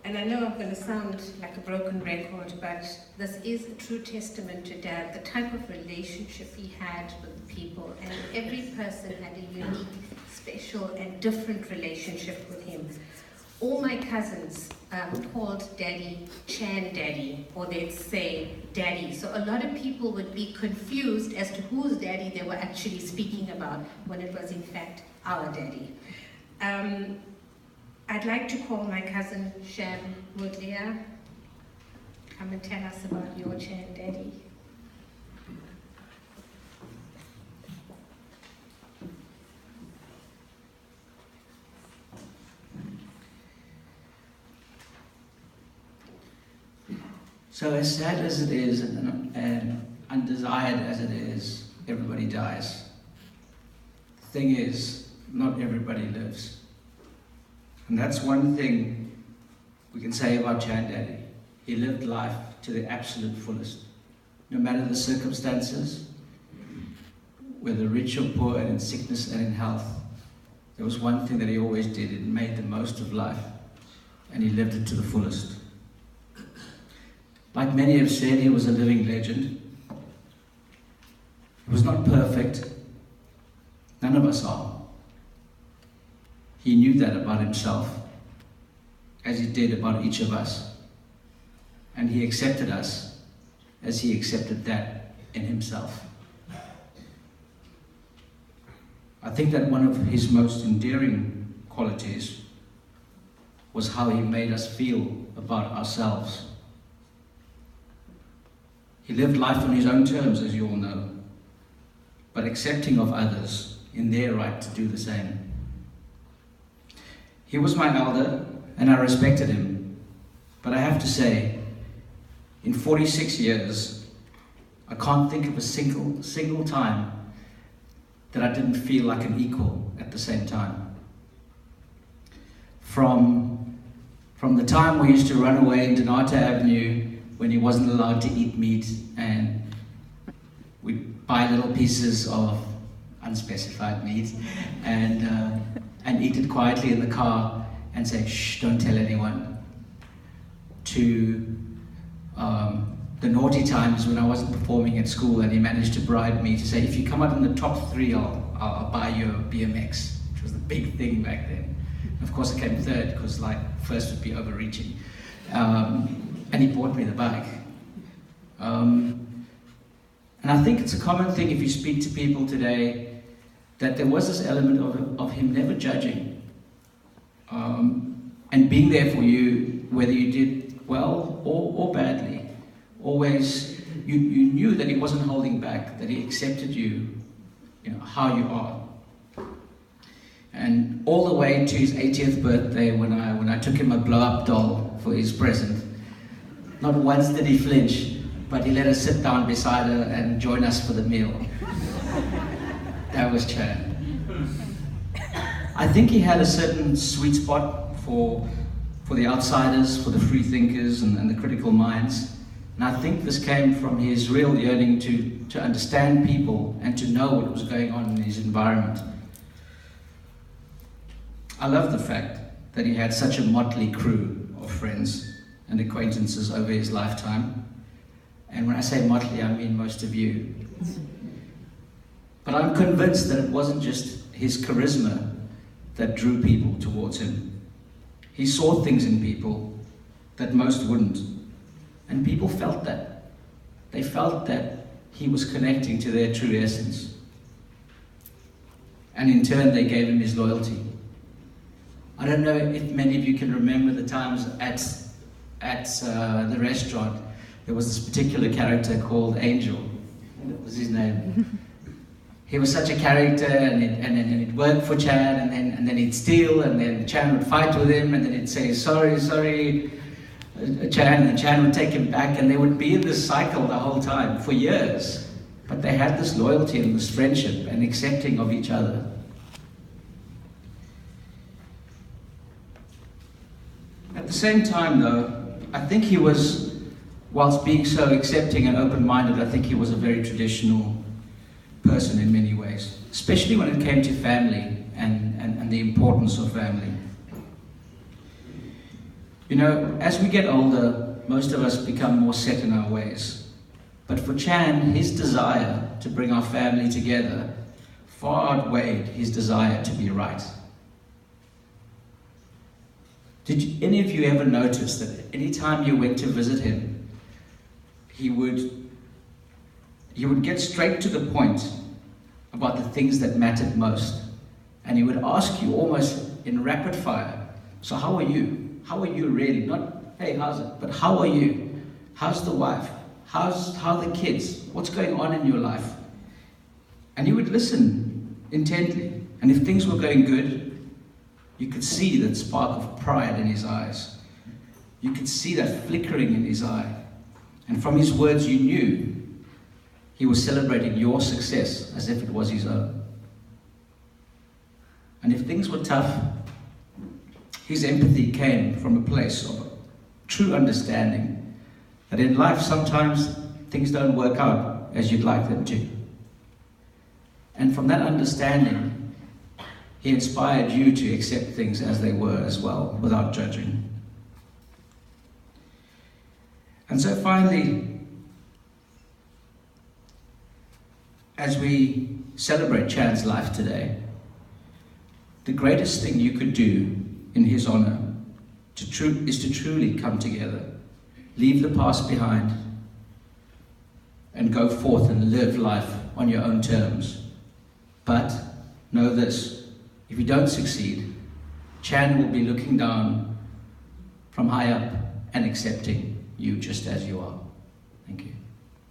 And I know I'm going to sound like a broken record, but this is a true testament to Dad, the type of relationship he had with people, and every person had a unique, special, and different relationship with him. All my cousins called Daddy Chan Daddy, or they'd say Daddy. So a lot of people would be confused as to whose daddy they were actually speaking about, when it was in fact our daddy. I'd like to call my cousin Shan Mudlia. Come and tell us about your Chan Daddy. So as sad as it is and undesired as it is, everybody dies. The thing is, not everybody lives. And that's one thing we can say about Chan Daddy. He lived life to the absolute fullest. No matter the circumstances, whether rich or poor, and in sickness and in health, there was one thing that he always did. It made the most of life, and he lived it to the fullest. Like many have said, he was a living legend. He was not perfect. None of us are. He knew that about himself, as he did about each of us. And he accepted us as he accepted that in himself. I think that one of his most endearing qualities was how he made us feel about ourselves. He lived life on his own terms, as you all know, but accepting of others in their right to do the same. He was my elder, and I respected him. But I have to say, in 46 years, I can't think of a single time that I didn't feel like an equal at the same time. From the time we used to run away in Donata Avenue when he wasn't allowed to eat meat, and we'd buy little pieces of unspecified meat and eat it quietly in the car and say, shh, don't tell anyone, to the naughty times when I wasn't performing at school and he managed to bribe me to say, if you come out in the top 3, I'll buy you a BMX, which was the big thing back then. Of course I came third, because first would be overreaching. And he bought me the bike. And I think it's a common thing if you speak to people today, that there was this element of him never judging, and being there for you, whether you did well or badly. Always, you knew that he wasn't holding back, that he accepted you, how you are. And all the way to his 80th birthday, when I took him a blow-up doll for his present, not once did he flinch, but he let us sit down beside her and join us for the meal. That was Chan. I think he had a certain sweet spot for the outsiders, for the free thinkers and the critical minds. And I think this came from his real yearning to understand people and to know what was going on in his environment. I love the fact that he had such a motley crew of friends and acquaintances over his lifetime. And when I say motley, I mean most of you. But I'm convinced that it wasn't just his charisma that drew people towards him. He saw things in people that most wouldn't. And people felt that. They felt that he was connecting to their true essence. And in turn, they gave him his loyalty. I don't know if many of you can remember the times at the restaurant. There was this particular character called Angel. That was his name. He was such a character, and he'd work for Chan, and then he'd steal, and then Chan would fight with him, and then he'd say, sorry, Chan, and Chan would take him back, and they would be in this cycle the whole time, for years. But they had this loyalty and this friendship and accepting of each other. At the same time, though, I think he was, whilst being so accepting and open-minded, I think he was a very traditional person in many ways, especially when it came to family and the importance of family. You know, as we get older, most of us become more set in our ways. But for Chan, his desire to bring our family together far outweighed his desire to be right. Did any of you ever notice that any time you went to visit him, he would get straight to the point about the things that mattered most? And he would ask you almost in rapid fire, so how are you? How are you really? Not, hey, how's it? But how are you? How's the wife? How are the kids? What's going on in your life? And he would listen intently. And if things were going good, you could see that spark of pride in his eyes. You could see that flickering in his eye. And from his words, you knew he was celebrating your success as if it was his own. And if things were tough, his empathy came from a place of true understanding that in life sometimes things don't work out as you'd like them to. And from that understanding, he inspired you to accept things as they were as well, without judging. And so finally, as we celebrate Chan's life today, the greatest thing you could do in his honor is to truly come together, leave the past behind, and go forth and live life on your own terms. But know this, if you don't succeed, Chan will be looking down from high up and accepting you just as you are. Thank you.